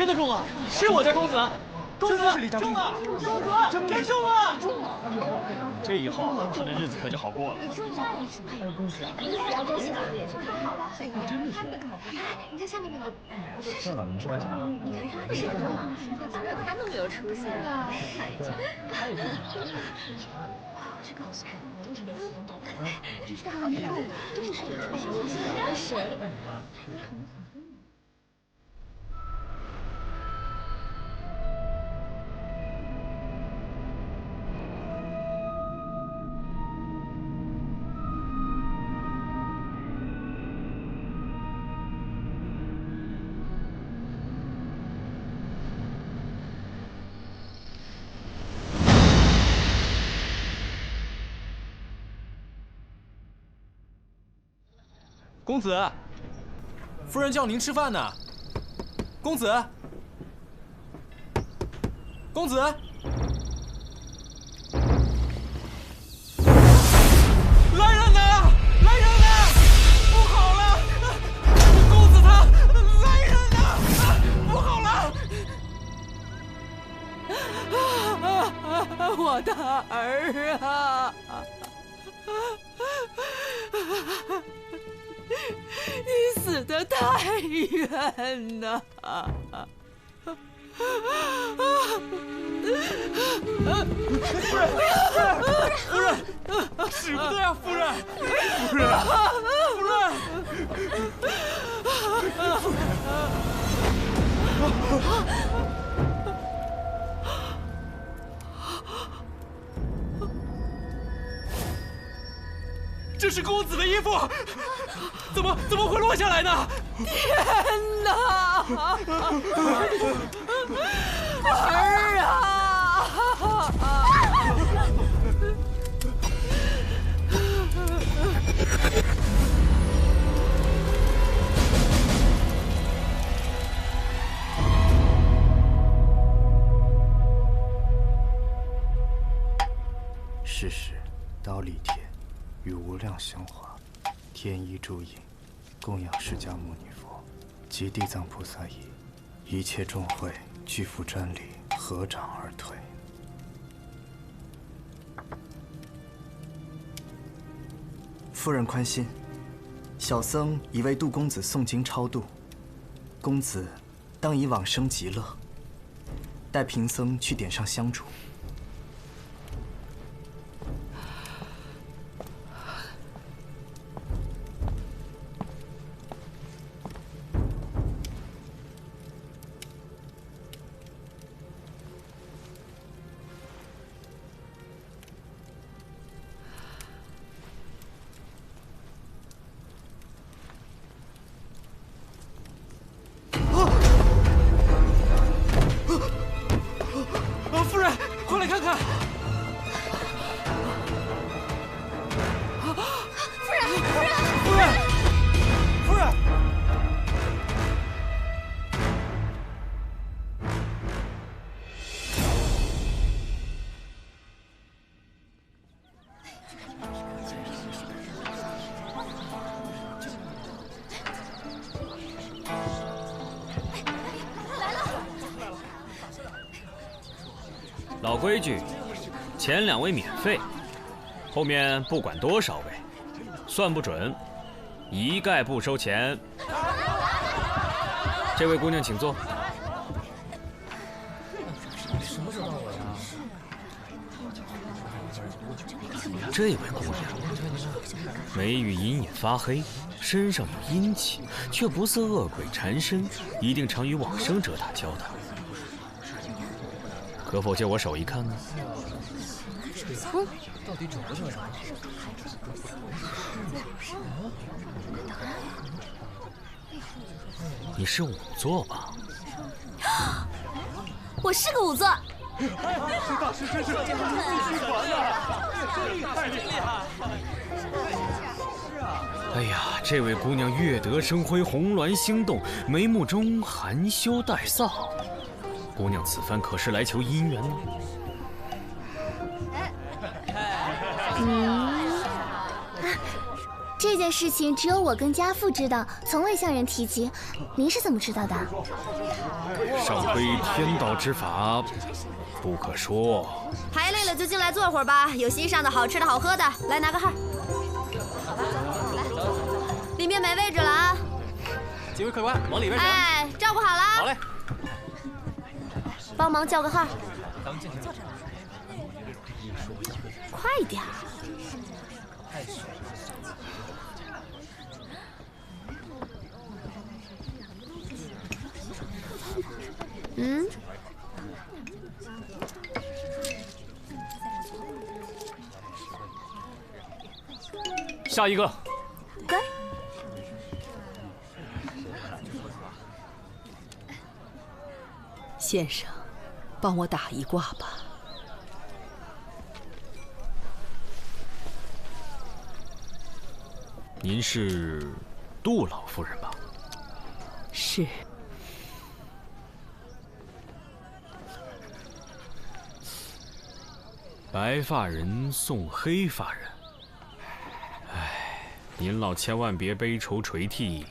真的中了，是我家公子，公子是李家公子，真中了！这以后他的日子可就好过了。公子，你不要多想，太好了，真的是。你看下面那个，这哪能说呀？你看他是的嘛，他那么有出息，看一下。这个好像，谁？公子，夫人叫您吃饭呢。公子，公子，来人呐！来人呐！不好了，公子他来人呐！不好了！我的儿啊！你死得太冤呐！夫人，使不得呀，夫人！这是公子的衣服，怎么会落下来呢？天哪！儿啊！世时，刀立天，与无量香华，天衣诸影，供养释迦牟尼佛及地藏菩萨仪，一切众会俱复瞻礼，合掌而退。夫人宽心，小僧已为杜公子诵经超度，公子当以往生极乐。待贫僧去点上香烛。夫人，快来看看！夫人！老规矩，前2位免费，后面不管多少位，算不准，一概不收钱。这位姑娘请坐。这位姑娘，眉宇隐隐发黑，身上有阴气，却不似恶鬼缠身，一定常与往生者打交道。可否借我手一看呢？到底找不找着？你是仵作吧？我是个仵作。大师真是精传啊！太厉害！哎呀，这位姑娘月得生辉，红鸾星动，眉目中含羞带臊。姑娘此番可是来求姻缘呢？这件事情只有我跟家父知道，从未向人提及。您是怎么知道的？上规天道之法，不可说。排累了就进来坐会儿吧，有席上的好吃的好喝的，来拿个号。来，里面没位置了啊！几位客官，往里边请。哎，照顾好了。好嘞。帮忙叫个号。快点儿。嗯。下一个。该。先生，帮我打一卦吧。您是杜老夫人吧？是。白发人送黑发人，唉，您老千万别悲愁垂涕，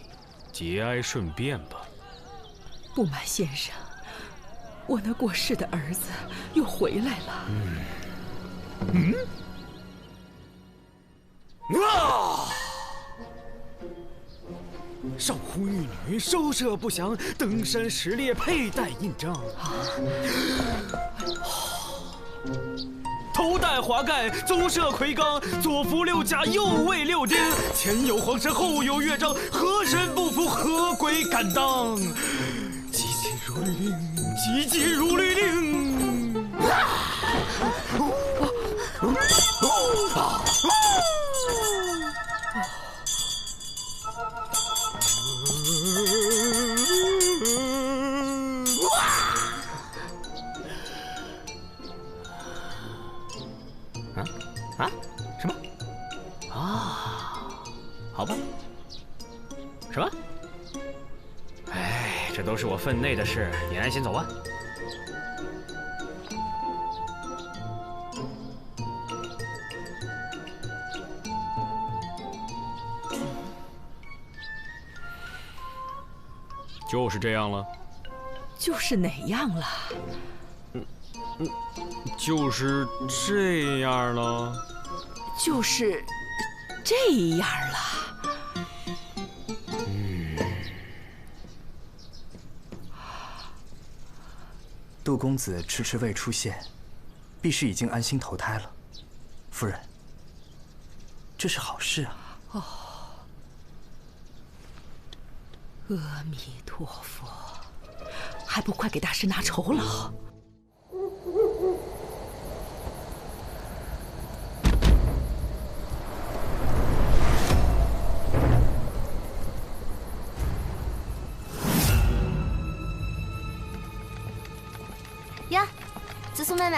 节哀顺变吧。不瞒先生，我那过世的儿子又回来了。少妇玉女，收摄不详，登山石列，佩戴印章。头戴华盖，足涉魁罡，左扶六甲，右卫六丁，前有黄蛇，后有乐章，何神不服，何鬼敢当？急急如律令，急急如律令。什么？啊，好吧。什么？哎，这都是我分内的事，你安心走吧。就是这样了。就是哪样了？就是这样了。就是这样了。杜公子迟迟未出现，必是已经安心投胎了。夫人，这是好事啊。哦，阿弥陀佛，还不快给大师拿酬劳！呀，紫苏妹妹，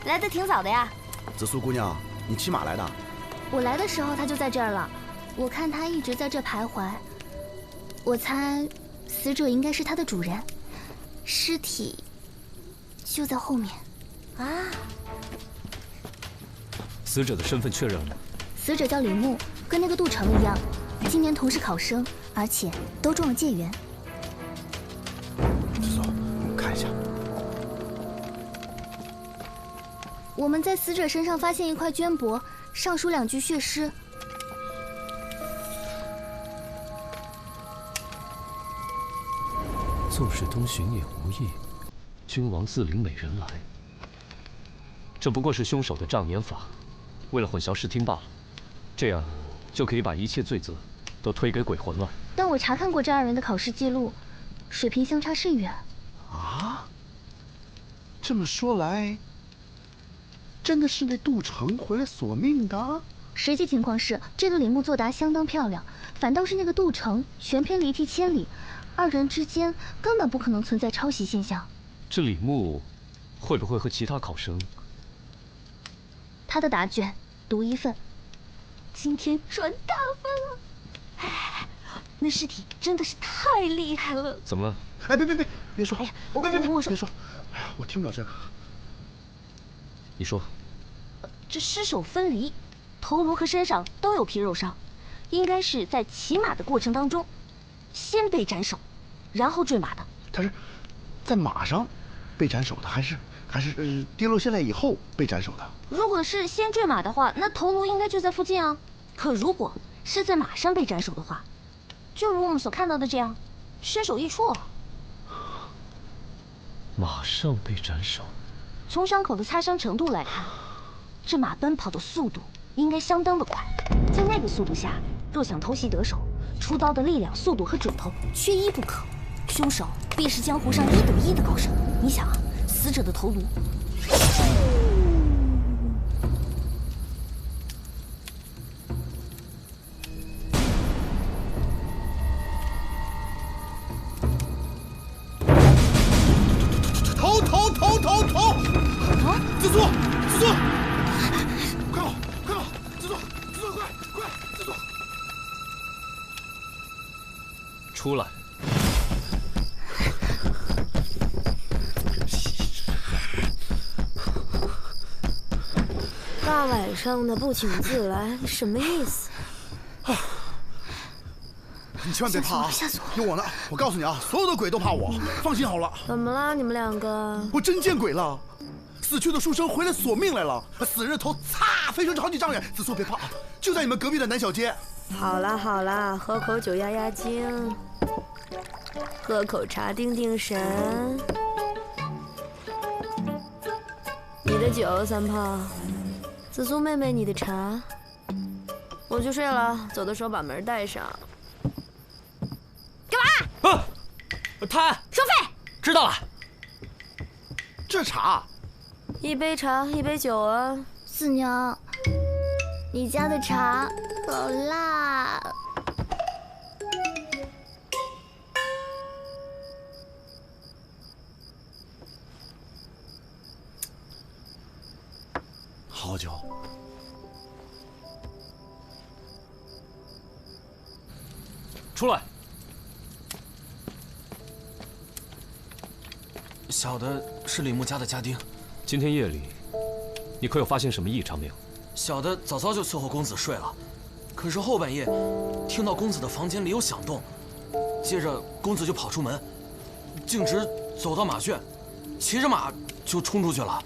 来得挺早的呀。紫苏姑娘，你骑马来的？我来的时候他就在这儿了，我看他一直在这徘徊。我猜，死者应该是他的主人，尸体就在后面。啊！死者的身份确认了吗？死者叫李牧，跟那个杜成一样，今年同是考生，而且都中了解元。紫苏，我们看一下。我们在死者身上发现一块绢帛，上书2句血诗。纵使东巡也无益，君王自领美人来。这不过是凶手的障眼法，为了混淆视听罢了。这样，就可以把一切罪责都推给鬼魂了。但我查看过这2人的考试记录，水平相差甚远。啊？这么说来，真的是那杜成回来索命的？实际情况是，这个李牧作答相当漂亮，反倒是那个杜成全篇离题千里，2人之间根本不可能存在抄袭现象。这李牧会不会和其他考生？他的答卷独1份，今天赚大发了。哎，那尸体真的是太厉害了。怎么了？哎，别说！哎呀，我说，别说！哎呀，我听不了这个。你说。这尸首分离，头颅和身上都有皮肉伤，应该是在骑马的过程当中，先被斩首，然后坠马的。他是在马上被斩首的，还是跌落下来以后被斩首的？如果是先坠马的话，那头颅应该就在附近啊。可如果是在马上被斩首的话，就如我们所看到的这样，身首异处啊。马上被斩首。从伤口的擦伤程度来看，这马奔跑的速度应该相当的快。在那个速度下，若想偷袭得手，出刀的力量、速度和准头缺一不可。凶手必是江湖上1等1的高手。你想啊，死者的头颅。头！自作，快跑，自作，快，自作！出来！大晚上的不请自来，什么意思？你千万别怕啊！有我呢！我告诉你啊，所有的鬼都怕我，放心好了。怎么了，你们两个？我真见鬼了！死去的书生回来索命来了，死人的头擦飞出去好几丈远。子素别怕啊，就在你们隔壁的南小街。好啦，喝口酒压压惊，喝口茶定定神。你的酒3泡，紫苏妹妹你的茶。我去睡了，走的时候把门带上。干嘛？贪收费。知道了。这茶，1杯茶1杯酒啊。四娘，你家的茶好辣。好酒。出来。小的是李牧家的家丁。今天夜里，你可有发现什么异常没有？小的早就伺候公子睡了，可是后半夜听到公子的房间里有响动，接着公子就跑出门，径直走到马圈，骑着马就冲出去了。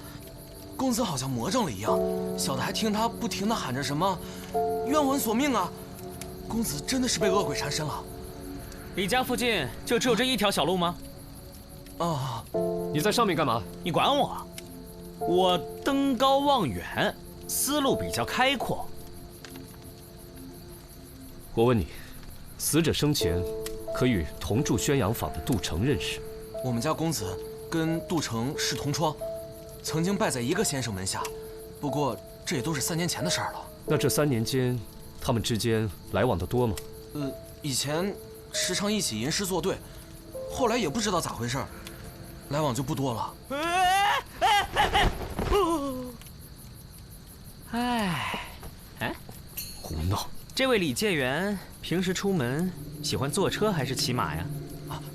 公子好像魔怔了一样，小的还听他不停地喊着什么“冤魂索命”啊！公子真的是被恶鬼缠身了。你家附近就只有这一条小路吗？啊！你在上面干嘛？你管我？我登高望远，思路比较开阔。我问你，死者生前可与同住宣阳坊的杜成认识？我们家公子跟杜成是同窗，曾经拜在一个先生门下，不过这也都是3年前的事儿了。那这3年间，他们之间来往的多吗？以前时常一起吟诗作对，后来也不知道咋回事，来往就不多了。胡闹！这位李介元平时出门喜欢坐车还是骑马呀？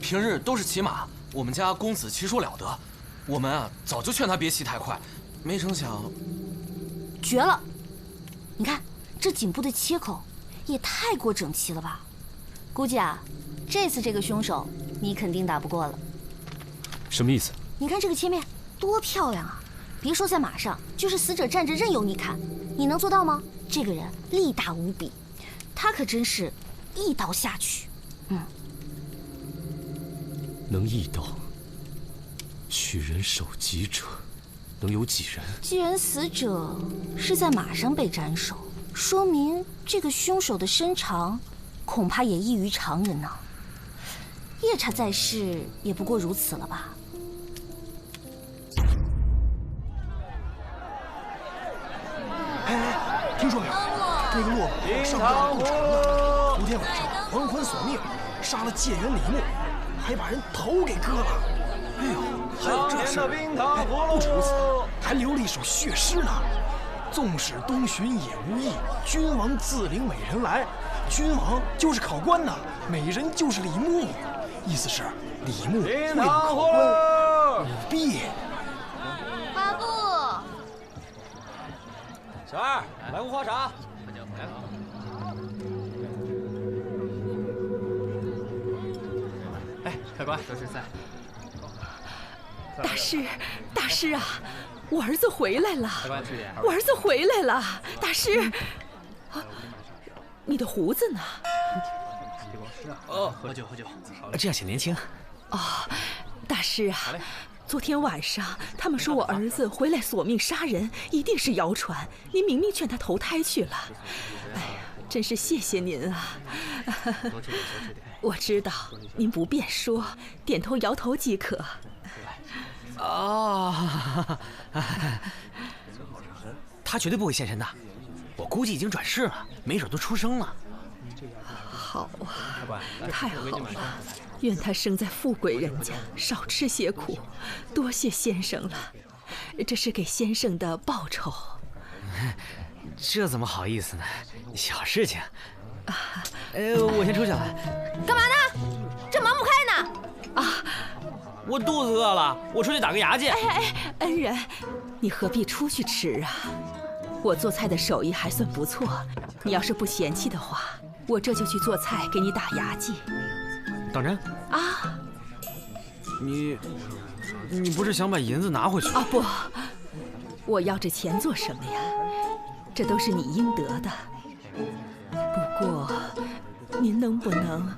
平日都是骑马。我们家公子骑术了得，我们啊早就劝他别骑太快，没成想，绝了！你看这颈部的切口也太过整齐了吧？估计啊，这次这个凶手你肯定打不过了。什么意思？你看这个切面多漂亮啊！别说在马上，就是死者站着任由你砍，你能做到吗？这个人力大无比，他可真是一刀下去。能一刀取人首级者，能有几人？既然死者是在马上被斩首，说明这个凶手的身长恐怕也异于常人呢。夜叉在世也不过如此了吧？听说没有？那个落马上吊不成了，昨天晚上黄昏索命，杀了介元李牧，还把人头给割了。哎呦，还有这事儿！不止如此，还留了一首血诗呢。纵使东巡也无益，君王自领美人来。君王就是考官呐，美人就是李牧。意思是李牧为了考官舞弊。八部。小二，来壶花茶。客官，都是在。大师，大师啊，我儿子回来了！客官，吃点。我儿子回来了，大师。你的胡子呢？哦，喝酒。这样显年轻。哦，大师啊，昨天晚上他们说我儿子回来索命杀人，一定是谣传。您明明劝他投胎去了。哎呀，真是谢谢您啊！多吃点。我知道您不便说，点头摇头即可。哦，他绝对不会现身的，我估计已经转世了，没准都出生了。好啊，太好了，愿他生在富贵人家，少吃些苦。多谢先生了，这是给先生的报酬。这怎么好意思呢？小事情。我先出去了。干嘛呢？这忙不开呢？啊，我肚子饿了，我出去打个牙去。恩人，你何必出去吃啊？我做菜的手艺还算不错，你要是不嫌弃的话，我这就去做菜给你打牙祭。当真？啊，你不是想把银子拿回去？啊不，我要这钱做什么呀？这都是你应得的。不过，您能不能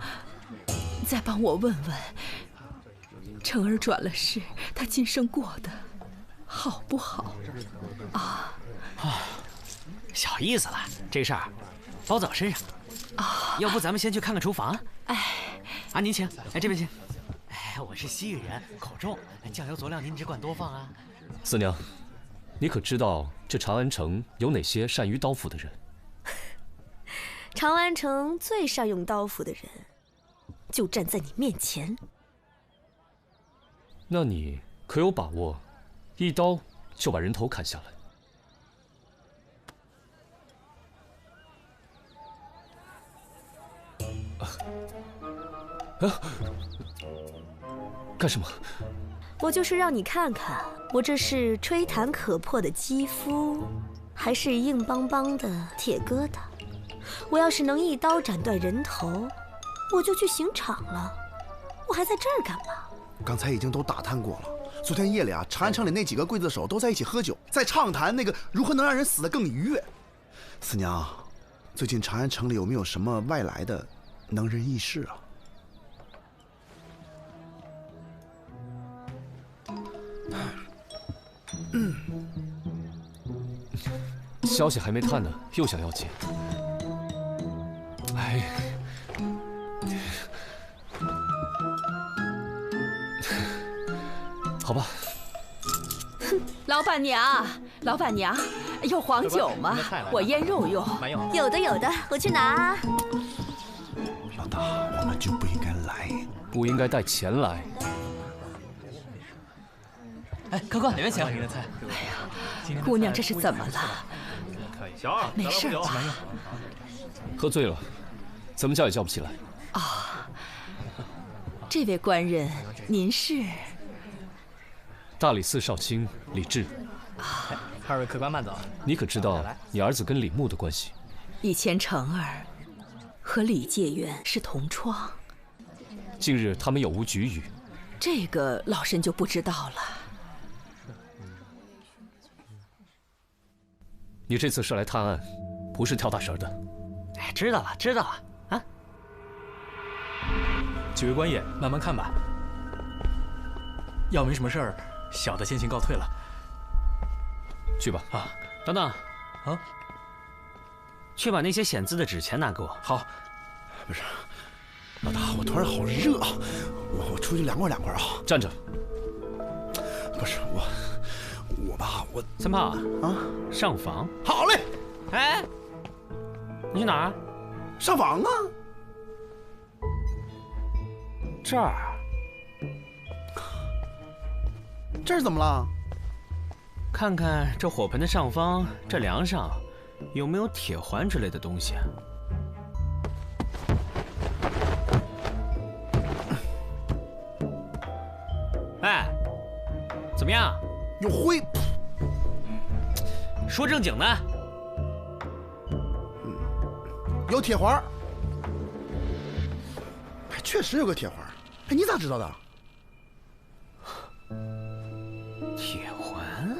再帮我问问，成儿转了世，他今生过得好不好？啊，小意思了，这事儿包在我身上。要不咱们先去看看厨房？您请，这边请。我是西域人，口重，酱油佐料您只管多放啊。四娘，你可知道这长安城有哪些善于刀斧的人？长安城最善用刀斧的人，就站在你面前。那你可有把握，一刀就把人头砍下来？干什么？我就是让你看看，我这是吹弹可破的肌肤，还是硬邦邦的铁疙瘩。我要是能一刀斩断人头，我就去刑场了。我还在这儿干嘛？刚才已经都打探过了。昨天夜里啊，长安城里那几个刽子手都在一起喝酒，在畅谈那个如何能让人死得更愉悦。四娘，最近长安城里有没有什么外来的能人异士啊？消息还没探呢，又想要钱。好吧。老板娘，有黄酒吗？我腌肉用。有的，我去拿。老大，我们就不应该来，不应该带钱来。客官，里面请。您的菜。姑娘这是怎么了？小二，没事吧？喝醉了，怎么叫也叫不起来。这位官人，您是？大理寺少卿李治。二位客官慢走。你可知道你儿子跟李牧的关系？以前成儿和李介元是同窗。近日他们有无局语？这个老身就不知道了。你这次是来探案，不是跳大神的。知道了啊。几位官爷，慢慢看吧。要没什么事儿，小的先行告退了。去吧。等等。去把那些显字的纸钱拿给我。好。不是，老大，我突然好热啊，我出去凉快凉快啊。站着。不是我三炮上房。好嘞。你去哪儿？上房啊。这儿怎么了？看看这火盆的上方，这梁上有没有铁环之类的东西？怎么样？有灰。说正经的。有铁环。确实有个铁环。哎，你咋知道的？铁环，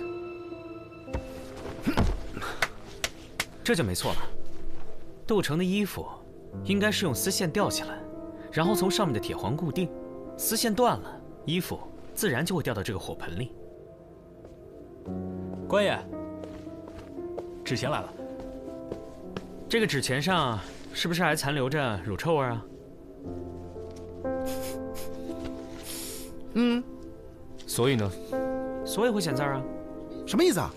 这就没错了。杜城的衣服应该是用丝线吊起来，然后从上面的铁环固定。丝线断了，衣服自然就会掉到这个火盆里。官爷，纸钱来了。这个纸钱上是不是还残留着乳臭味啊？嗯。所以呢？所以会显字啊？什么意思啊？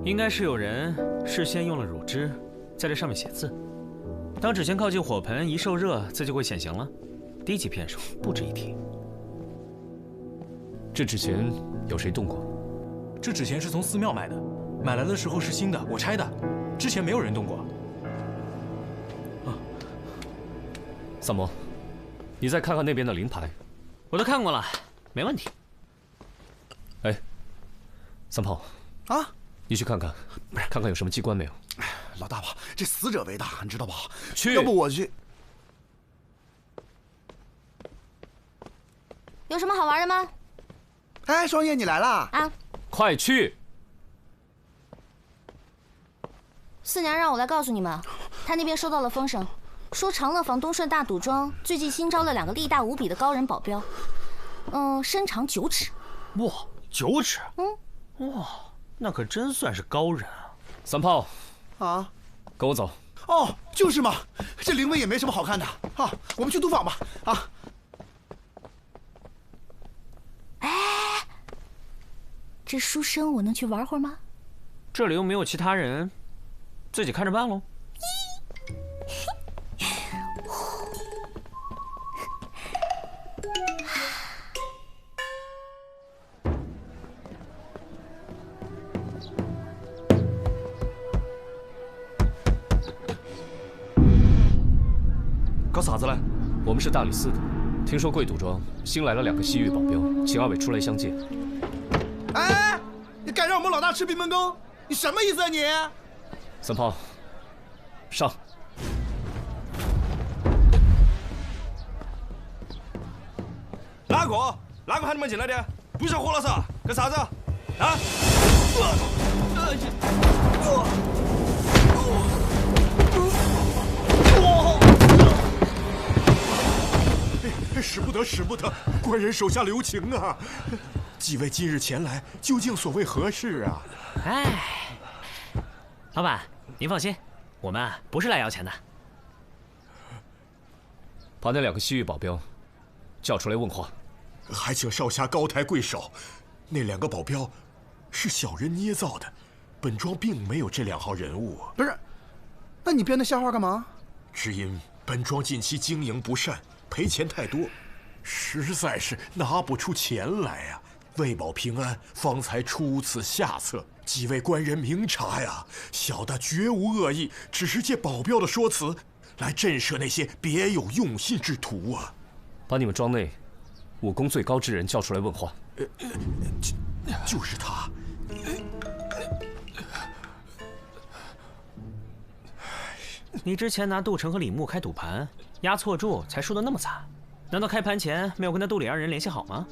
应该是有人事先用了乳汁，在这上面写字。当纸钱靠近火盆，一受热，字就会显形了。低级骗术不值一提。这纸钱有谁动过？这纸钱是从寺庙买的，买来的时候是新的，我拆的，之前没有人动过。三毛，你再看看那边的灵牌。我都看过了，没问题。哎，三炮啊，你去看看，看看有什么机关没有。老大吧，这死者为大，你知道吧？去，要不我去。有什么好玩的吗？哎，双叶，你来啦！啊，快去！四娘让我来告诉你们，她那边收到了风声，说长乐坊东顺大赌庄最近新招了2个力大无比的高人保镖，身长9尺。哇，9尺！哇，那可真算是高人啊！三炮，啊，跟我走。哦，就是嘛，这灵位也没什么好看的啊，我们去赌坊吧。啊。哎，这书生我能去玩会儿吗？这里又没有其他人，自己看着办喽。搞啥子嘞？我们是大理寺的，听说贵赌庄新来了2个西域保镖，请2位出来相见。哎，你敢让我们老大吃闭门羹？你什么意思啊你？三炮，上！哪个喊你们进来的？不想活了噻？干啥子？啊！使不得，使不得！官人手下留情啊！几位今日前来，究竟所谓何事啊？哎，老板，您放心，我们不是来要钱的。把那2个西域保镖叫出来问话。还请少侠高抬贵手，那2个保镖是小人捏造的，本庄并没有这2号人物。不是，那你编的瞎话干嘛？只因本庄近期经营不善，赔钱太多，实在是拿不出钱来呀。为保平安，方才出此下策。几位官人明察呀，小的绝无恶意，只是借保镖的说辞来震慑那些别有用心之徒啊。把你们庄内武功最高之人叫出来问话。就是他。你之前拿杜城和李牧开赌盘，押错注才输得那么惨，难道开盘前没有跟那杜李2人联系好吗？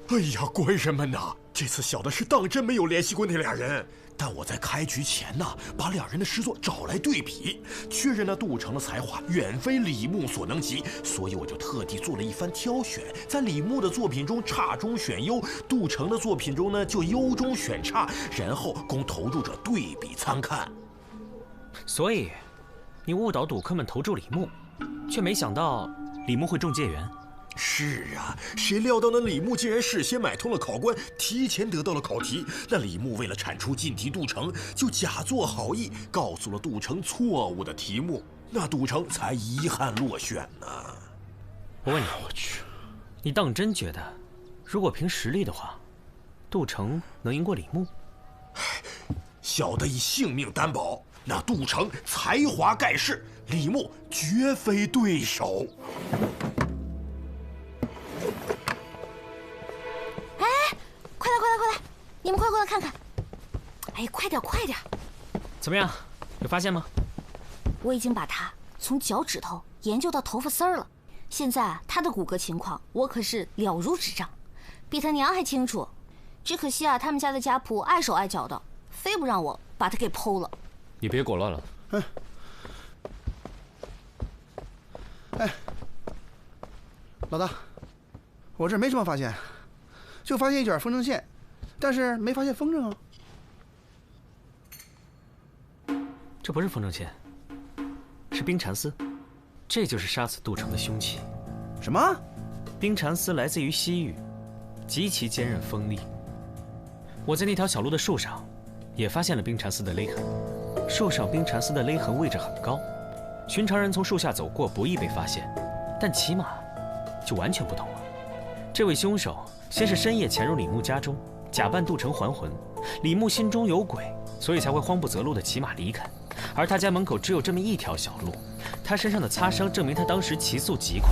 哎呀，官人们呐，这次小的是当真没有联系过那2人。但我在开局前呢，把2人的诗作找来对比，确认那杜城的才华远非李牧所能及，所以我就特地做了一番挑选，在李牧的作品中差中选优，杜城的作品中呢就优中选差，然后供投注者对比参看。所以，你误导赌客们投注李牧，却没想到李牧会中解元。是啊，谁料到那李牧竟然事先买通了考官，提前得到了考题。那李牧为了铲除进题杜城，就假作好意，告诉了杜城错误的题目，那杜城才遗憾落选呢。我问你，我去，你当真觉得，如果凭实力的话，杜城能赢过李牧？小的以性命担保，那杜城才华盖世，李牧绝非对手。快来！你们快过来看看！哎，快点！怎么样，有发现吗？我已经把它从脚趾头研究到头发丝儿了。现在他的骨骼情况，我可是了如指掌，比他娘还清楚。只可惜啊，他们家的家仆碍手碍脚的，非不让我把他给剖了。你别裹乱了。哎，老大，我这没什么发现，就发现一卷风筝线，但是没发现风筝啊。这不是风筝线，是冰蚕丝，这就是杀死杜城的凶器。什么？冰蚕丝来自于西域，极其坚韧锋利。我在那条小路的树上，也发现了冰蚕丝的勒痕。树上冰蚕丝的勒痕位置很高，寻常人从树下走过不易被发现，但骑马就完全不同了。这位凶手先是深夜潜入李牧家中，假扮杜城还魂。李牧心中有鬼，所以才会慌不择路地骑马离开。而他家门口只有这么一条小路，他身上的擦伤证明他当时骑速极快。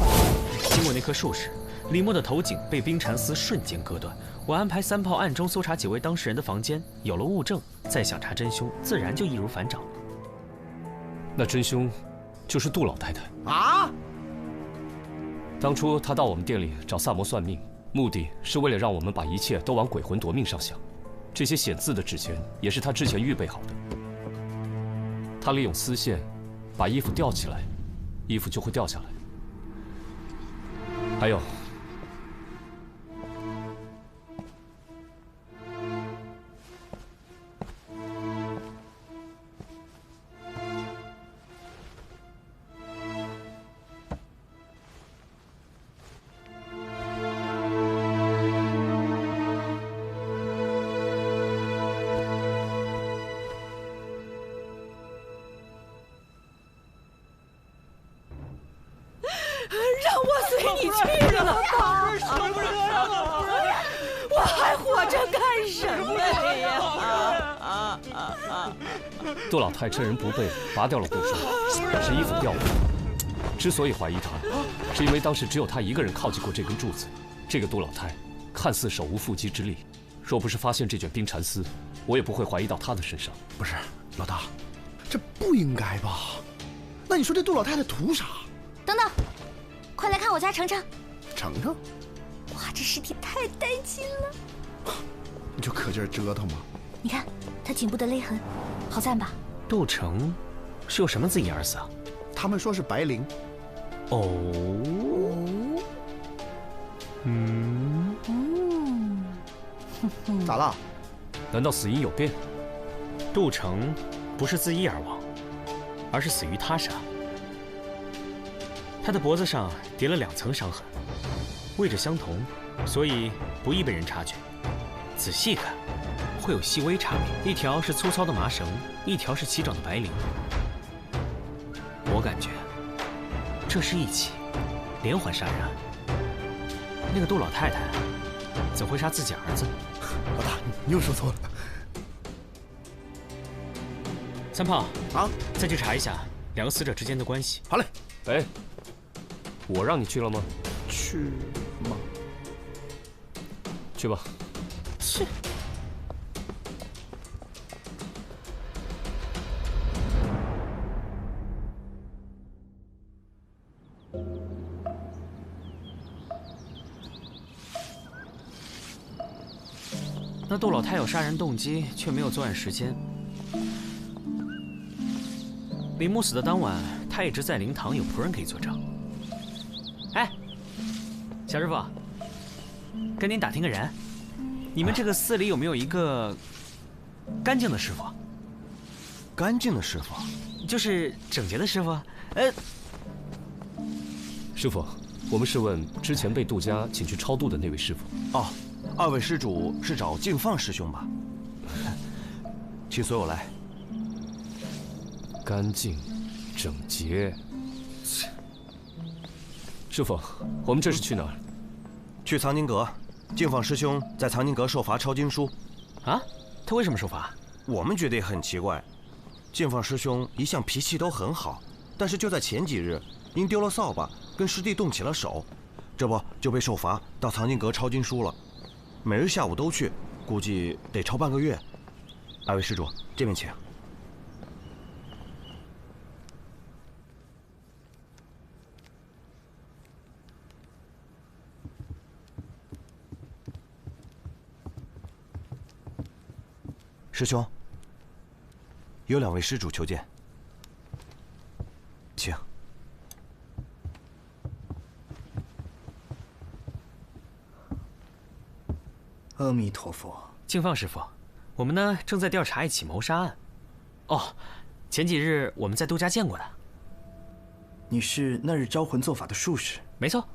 经过那棵树时，李牧的头颈被冰蚕丝瞬间割断。我安排三炮暗中搜查几位当事人的房间，有了物证，再想查真凶，自然就易如反掌。那真凶就是杜老太太啊！当初她到我们店里找萨摩算命，目的是为了让我们把一切都往鬼魂夺命上想。这些显字的纸钱也是她之前预备好的。她利用丝线把衣服吊起来，衣服就会掉下来。还有，让我随你去了吧！我还活着干什么呀？杜老太趁人不备拔掉了护手，使衣服掉了。之所以怀疑她，是因为当时只有她一个人靠近过这根柱子。这个杜老太看似手无缚鸡之力，若不是发现这卷冰蚕丝，我也不会怀疑到她的身上。不是，老大，这不应该吧？那你说这杜老太太图啥？等等，快来看我家程程。程程？哇，这尸体太带劲了！你就可劲儿折腾吗？你看他颈部的勒痕，好赞吧？杜城是用什么字眼而死啊？他们说是白灵。哦。咋了？难道死因有变？杜城不是自缢而亡，而是死于他杀。他的脖子上叠了2层伤痕，位置相同，所以不易被人察觉。仔细看，会有细微差别，一条是粗糙的麻绳，一条是齐整的白绫。我感觉这是一起连环杀人案。那个杜老太太怎会杀自己儿子？老大，你又说错了。三炮啊，再去查一下2个死者之间的关系。好嘞。哎，我让你去了吗？去吗？去吧。去。那杜老太有杀人动机，却没有作案时间。李牧死的当晚，他一直在灵堂，有仆人可以作证。哎，小师傅，跟您打听个人，你们这个寺里有没有一个干净的师傅？干净的师傅，就是整洁的师傅。师傅，我们是问之前被杜家请去超度的那位师傅。哦，2位施主是找净放师兄吧？请随我来。干净，整洁。师傅，我们这是去哪儿？去藏经阁。净放师兄在藏经阁受罚抄经书。啊？他为什么受罚？我们觉得也很奇怪。净放师兄一向脾气都很好，但是就在前几日，因丢了扫把，跟师弟动起了手，这不就被受罚到藏经阁抄经书了。每日下午都去，估计得抄半个月。2位施主，这边请。师兄，有2位施主求见，请。阿弥陀佛。敬放师傅，我们呢正在调查一起谋杀案。哦，前几日我们在杜家见过的。你是那日招魂做法的术士？没错。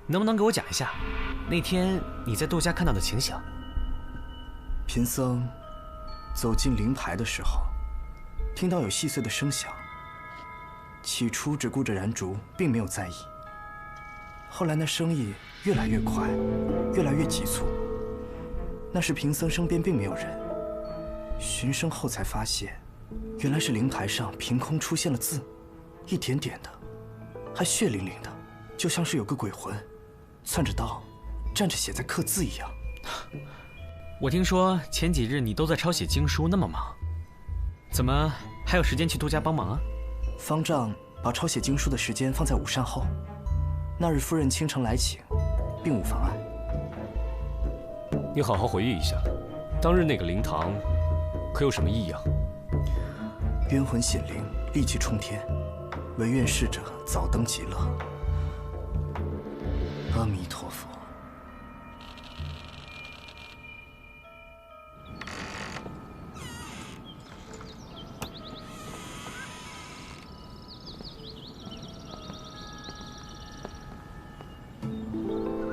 能不能给我讲一下，那天你在杜家看到的情形？贫僧走进灵台的时候，听到有细碎的声响。起初只顾着燃烛，并没有在意。后来那声音越来越快，越来越急促。那时贫僧身边并没有人，循声后才发现，原来是灵台上凭空出现了字，一点点的，还血淋淋的，就像是有个鬼魂，攥着刀，蘸着血在刻字一样。我听说前几日你都在抄写经书，那么忙，怎么还有时间去杜家帮忙啊？方丈把抄写经书的时间放在午膳后，那日夫人倾城来请，并无妨碍。你好好回忆一下，当日那个灵堂，可有什么异样？冤魂显灵，戾气冲天，唯愿逝者早登极乐。阿弥陀佛。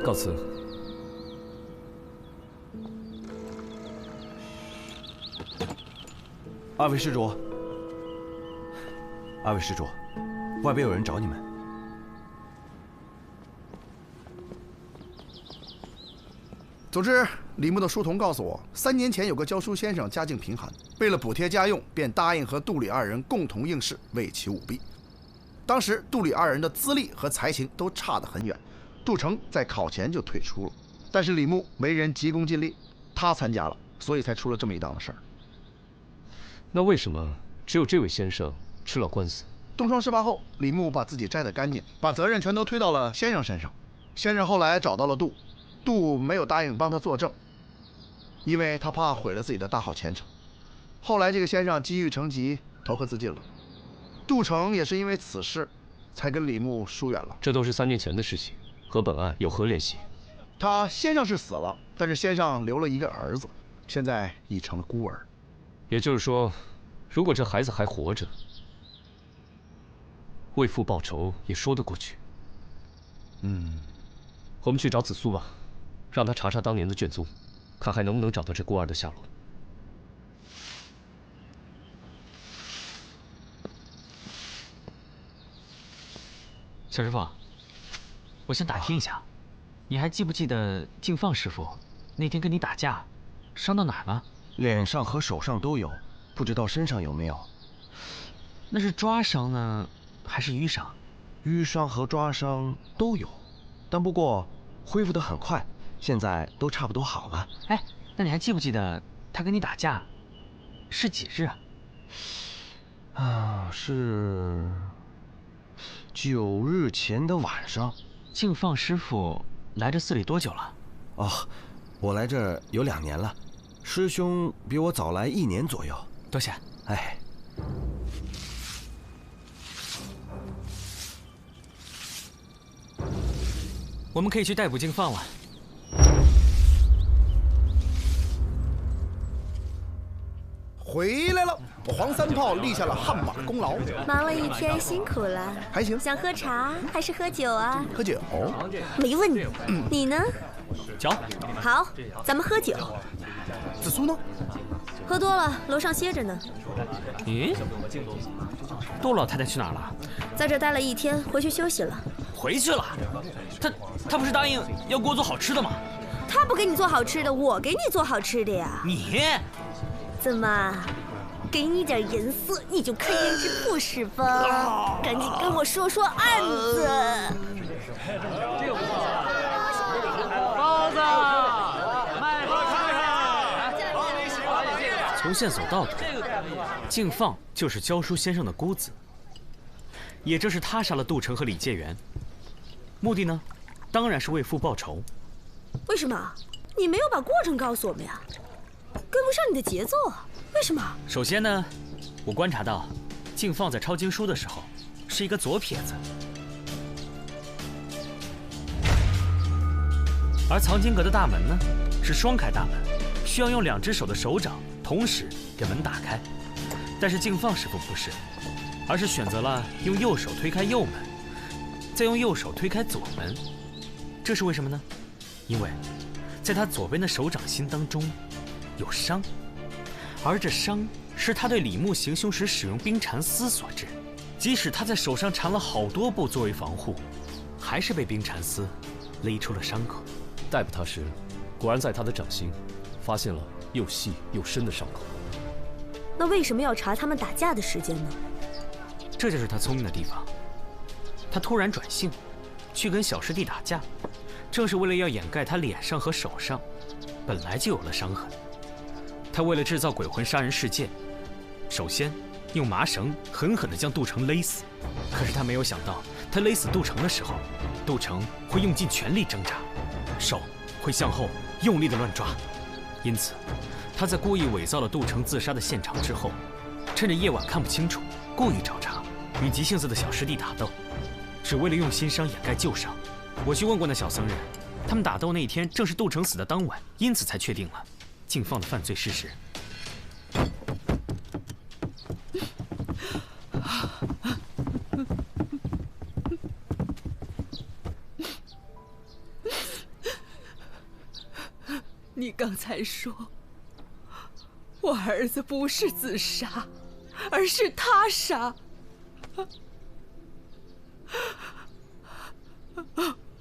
告辞。2位施主，外边有人找你们。总之，李牧的书童告诉我，3年前有个教书先生家境贫寒，为了补贴家用，便答应和杜李2人共同应试，为其舞弊。当时杜李2人的资历和才情都差得很远，杜成在考前就退出了。但是李牧为人急功近利，他参加了，所以才出了这么一档的事儿。那为什么只有这位先生吃了官司？东窗事发后，李牧把自己摘得干净，把责任全都推到了先生身上。先生后来找到了杜没有答应帮他作证，因为他怕毁了自己的大好前程。后来这个先生积郁成疾，投河自尽了。杜成也是因为此事，才跟李牧疏远了。这都是3年前的事情，和本案有何联系？他先生是死了，但是先生留了一个儿子，现在已成了孤儿。也就是说，如果这孩子还活着，为父报仇也说得过去。我们去找子苏吧，让他查查当年的卷宗，看还能不能找到这孤儿的下落。小师傅，我想打听一下，你还记不记得敬放师傅那天跟你打架，伤到哪儿了？脸上和手上都有，不知道身上有没有。那是抓伤呢，还是淤伤？淤伤和抓伤都有，但不过恢复得很快，现在都差不多好了。哎，那你还记不记得他跟你打架是几日啊？是9日前的晚上。敬放师傅来这寺里多久了？哦，我来这儿有2年了。师兄比我早来1年左右。多谢。哎，我们可以去逮捕敬放了。回来了，黄三炮立下了汗马功劳。忙了一天，辛苦了。还行。想喝茶还是喝酒啊？喝酒。没问题。你呢？酒。好，咱们喝酒。子苏呢？喝多了，楼上歇着呢。咦？杜老太太去哪儿了？在这待了1天，回去休息了。回去了？她不是答应要给我做好吃的吗？她不给你做好吃的，我给你做好吃的呀。你怎么？给你点颜色，你就开胭脂不是吧？赶紧跟我说说案子。包子，卖包看看。从线索到底，敬放就是教书先生的姑子，也正是他杀了杜成和李介元，目的呢，当然是为父报仇。为什么？你没有把过程告诉我们呀？跟不上你的节奏啊？为什么？首先呢，我观察到，敬放在抄经书的时候是一个左撇子，而藏经阁的大门呢是双开大门，需要用2只手的手掌同时给门打开。但是敬放师傅不是，而是选择了用右手推开右门，再用右手推开左门。这是为什么呢？因为在他左边的手掌心当中有伤，而这伤是他对李牧行凶时使用冰蚕丝所致。即使他在手上缠了好多布作为防护，还是被冰蚕丝勒出了伤口。逮捕他时，果然在他的掌心发现了又细又深的伤口。那为什么要查他们打架的时间呢？这就是他聪明的地方。他突然转性，去跟小师弟打架，正是为了要掩盖他脸上和手上本来就有了伤痕。他为了制造鬼魂杀人事件，首先用麻绳狠狠地将杜城勒死。可是他没有想到，他勒死杜城的时候，杜城会用尽全力挣扎，手会向后用力地乱抓。因此他在故意伪造了杜城自杀的现场之后，趁着夜晚看不清楚，故意找茬，与急性子的小师弟打斗，只为了用新伤掩盖旧伤。我去问过那小僧人，他们打斗那天正是杜城死的当晚，因此才确定了敬放的犯罪事实。你刚才说，我儿子不是自杀，而是他杀。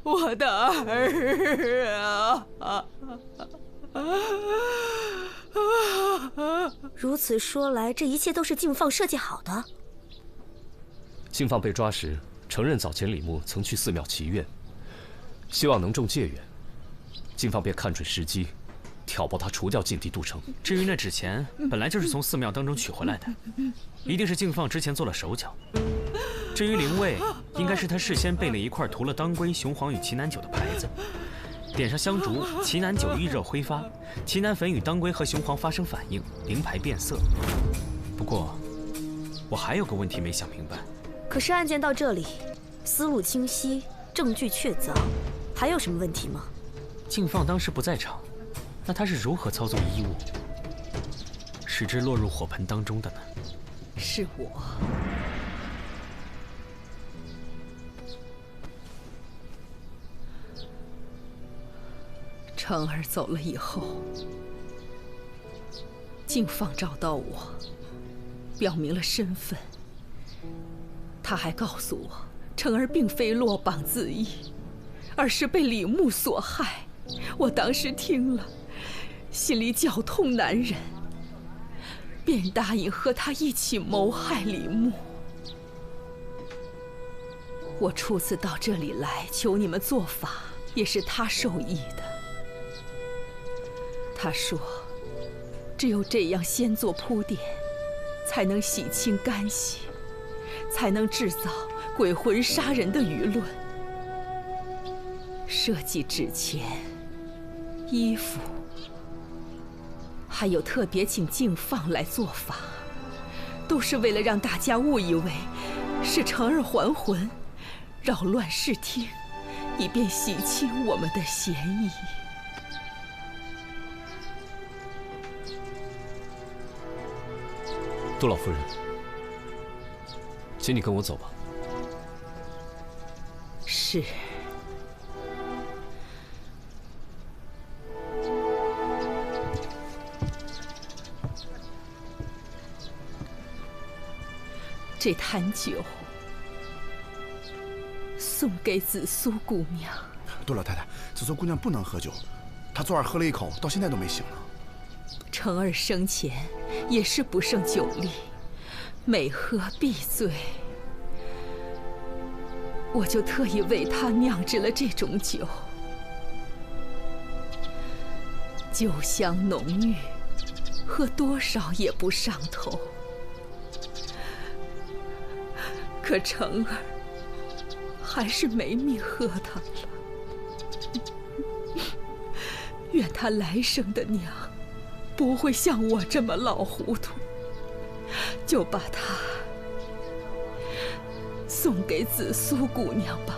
我的儿啊！如此说来，这一切都是敬放设计好的。敬放被抓时，承认早前李牧曾去寺庙祈愿，希望能中戒愿。敬放便看准时机，挑拨他除掉劲敌杜城。至于那纸钱，本来就是从寺庙当中取回来的，一定是敬放之前做了手脚。至于灵位，应该是他事先备了一块涂了当归、雄黄与奇楠酒的牌子，点上香烛，奇楠酒遇热挥发，奇楠粉与当归和雄黄发生反应，灵牌变色。不过，我还有个问题没想明白。可是案件到这里，思路清晰，证据确凿，还有什么问题吗？敬放当时不在场，那他是如何操纵衣物，使之落入火盆当中的呢？是我。成儿走了以后，敬放找到我，表明了身份。他还告诉我，成儿并非落榜自缢，而是被李牧所害。我当时听了，心里绞痛难忍，便答应和他一起谋害李牧。我初次到这里来求你们做法，也是他授意的。他说，只有这样先做铺垫，才能洗清干系，才能制造鬼魂杀人的舆论。设计纸钱、衣服，还有特别请敬放来做法，都是为了让大家误以为是成儿还魂，扰乱视听，以便洗清我们的嫌疑。杜老夫人，请你跟我走吧。是。这坛酒送给紫苏姑娘。杜老太太，紫苏姑娘不能喝酒，她昨晚喝了一口，到现在都没醒呢。成儿生前也是不胜酒力，每喝必醉。我就特意为她酿制了这种酒，酒香浓郁，喝多少也不上头。可成儿还是没命喝它了。愿他来生的娘不会像我这么老糊涂，就把他送给紫苏姑娘吧。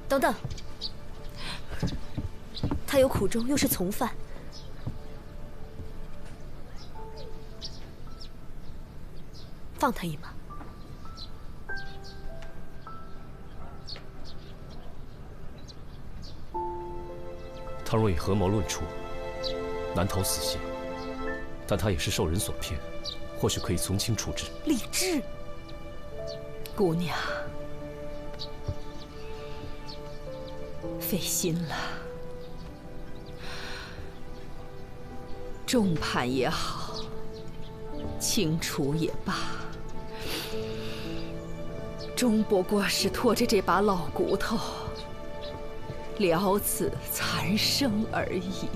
等等，他有苦衷，又是从犯，放他一马。他若以合谋论处，难逃死刑，但他也是受人所骗，或许可以从轻处置。李治，姑娘，费心了。重判也好，轻处也罢，终不过是拖着这把老骨头了此残生而已。